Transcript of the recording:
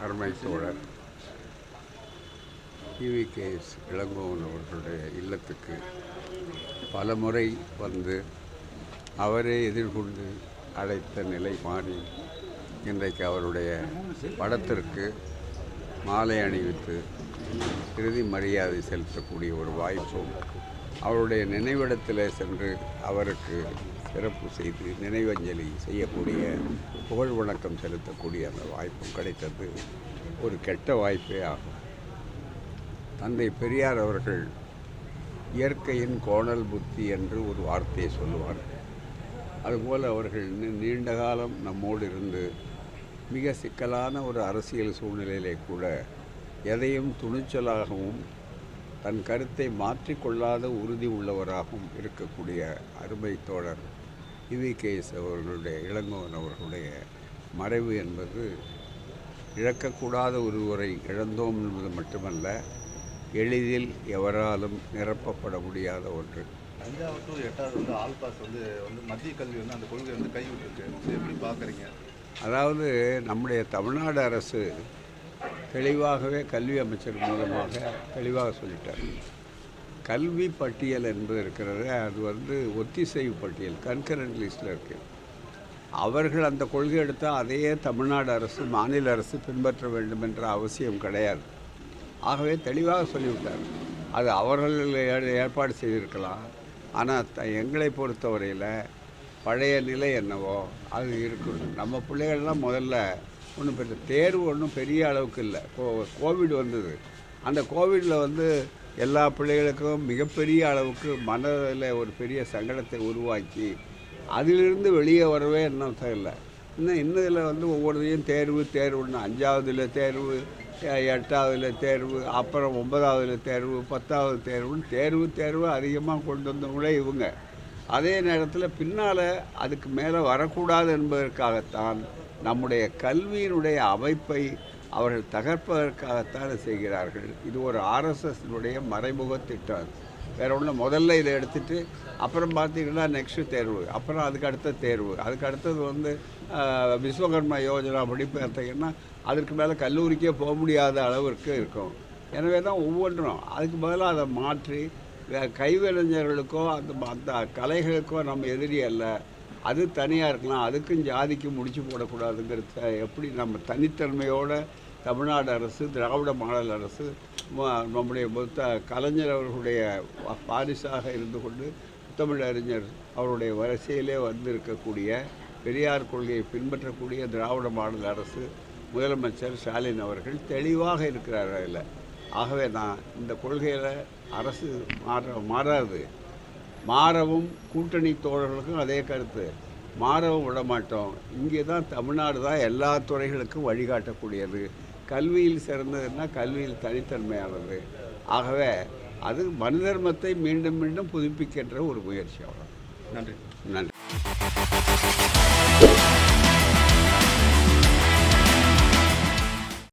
அருமை தோழர் ஈவிகேஎஸ் இளங்கோவன் அவர்களுடைய இல்லத்துக்கு பல முறை வந்து அவரே எதிர்கொண்டு அழைத்த நிலை மாறி இன்றைக்கு அவருடைய படத்திற்கு மாலை அணிவித்து இறுதி மரியாதை செலுத்தக்கூடிய ஒரு வாய்ப்பும், அவருடைய நினைவிடத்தில் சென்று அவருக்கு சிறப்பு செய்து நினைவஞ்சலி செய்யக்கூடிய புகழ் வணக்கம் செலுத்தக்கூடிய அந்த வாய்ப்பும் கிடைத்தது ஒரு கெட்ட வாய்ப்பே ஆகும். தந்தை பெரியார் அவர்கள் இயற்கையின் கோணல் புத்தி என்று ஒரு வார்த்தையை சொல்லுவார்கள். அதுபோல் அவர்கள் நீண்ட காலம் நம்மோடு இருந்து மிக சிக்கலான ஒரு அரசியல் சூழ்நிலையிலே கூட எதையும் துணிச்சலாகவும் தன் கருத்தை மாற்றிக்கொள்ளாத உறுதி உள்ளவராகவும் இருக்கக்கூடிய அருமை தோழர் ஈவிகேஎஸ் அவர்களுடைய இளங்கோவன் அவர்களுடைய மறைவு என்பது இழக்கக்கூடாத ஒருவரை இழந்தோம் என்பது மட்டுமல்ல, எளிதில் எவராலும் நிரப்பப்பட முடியாத ஒன்று. 5வது to 8வது ஆல் பாஸ் வந்து மத்திய கல்வி அந்த கொள்கை கைவிட்டுருக்கு. எப்படி பார்க்குறீங்க? அதாவது நம்முடைய தமிழ்நாடு அரசு தெளிவாகவே கல்வி அமைச்சர் மூலமாக தெளிவாக சொல்லிட்டார். கல்வி பட்டியல் என்பது இருக்கிறது, அது ஒத்திசைவு பட்டியல், கன்கரண்ட் லிஸ்ட்டில் இருக்குது. அவர்கள் அந்த கொள்கை எடுத்தால் அதையே தமிழ்நாடு அரசு மாநில அரசு பின்பற்ற வேண்டும் என்ற அவசியம் கிடையாது. ஆகவே தெளிவாக சொல்லிவிட்டார். அது அவர்கள் ஏற்பாடு செய்திருக்கலாம். ஆனால் எங்களை பொறுத்தவரையில் பழைய நிலை என்னவோ அது இருக்கணும். நம்ம பிள்ளைகள்லாம் முதல்ல ஒன்றும் பெரிய தேர்வு ஒன்றும் பெரிய அளவுக்கு இல்லை. கோவிட் வந்தது. அந்த கோவிடில் எல்லா பிள்ளைகளுக்கும் மிகப்பெரிய அளவுக்கு மனதில் ஒரு பெரிய சங்கடத்தை உருவாக்கி அதிலிருந்து வெளியே வரவே இன்னும் இல்லை. இன்னும் இதில் ஒவ்வொருத்தையும் தேர்வுன்னு 5வதுல தேர்வு, 8வதுல தேர்வு, அப்புறம் 9வதுல தேர்வு, 10வது தேர்வுன்னு தேர்வு அதிகமாக கொண்டு வந்தவங்களே இவங்க. அதே நேரத்தில் பின்னால் அதுக்கு மேலே வரக்கூடாது என்பதற்காகத்தான் நம்முடைய கல்வியினுடைய அமைப்பை அவர்கள் தகர்ப்பதற்காகத்தான் செய்கிறார்கள். இது ஒரு ஆர்எஸ்எஸ்னுடைய மறைமுக திட்டம். வேறு ஒன்றும் முதல்ல இதை எடுத்துகிட்டு அப்புறம் பார்த்திங்கன்னா நெக்ஸ்ட்டு தேர்வு, அப்புறம் அதுக்கு அடுத்த தேர்வு, அதுக்கு அடுத்தது விஸ்வகர்மா யோஜனா படி பார்த்திங்கன்னா அதுக்கு மேலே கல்லூரிக்கே போக முடியாத அளவிற்கு இருக்கும். எனவே தான் ஒவ்வொன்றும் அதுக்கு பதிலாக அதை மாற்றி கைவினைஞர்களுக்கோ அந்த கலைகளுக்கோ நம்ம எதிரி அல்ல, அது தனியாக இருக்கலாம், அதுக்கும் ஜாதிக்கும் முடிச்சு போடக்கூடாதுங்கிறத எப்படி நம்ம தனித்தன்மையோடு தமிழ்நாடு அரசு, திராவிட மாடல் அரசு, நம்முடைய கலைஞர் அவர்களுடைய பாரிசாக இருந்து கொண்டு முத்தமிழறிஞர் அவருடைய வரிசையிலே இருக்கக்கூடிய பெரியார் கொள்கையை பின்பற்றக்கூடிய திராவிட மாடல் அரசு, முதலமைச்சர் ஸ்டாலின் அவர்கள் தெளிவாக இருக்கிறார் அதில். ஆகவே நான் இந்த கொள்கையில் அரசு மாறாது, மாறவும் கூட்டணி தோழர்களுக்கும் அதே கருத்து, மாறவும் விட மாட்டோம். இங்கே தான் தமிழ்நாடு தான் எல்லா துறைகளுக்கும் வழிகாட்டக்கூடியது. கல்வியில் சிறந்ததுன்னா கல்வியில் தனித்தன்மையானது. ஆகவே அது மனு தர்மத்தை மீண்டும் மீண்டும் புதுப்பிக்கின்ற ஒரு முயற்சி. அவ்வளோ. நன்றி. நன்றி.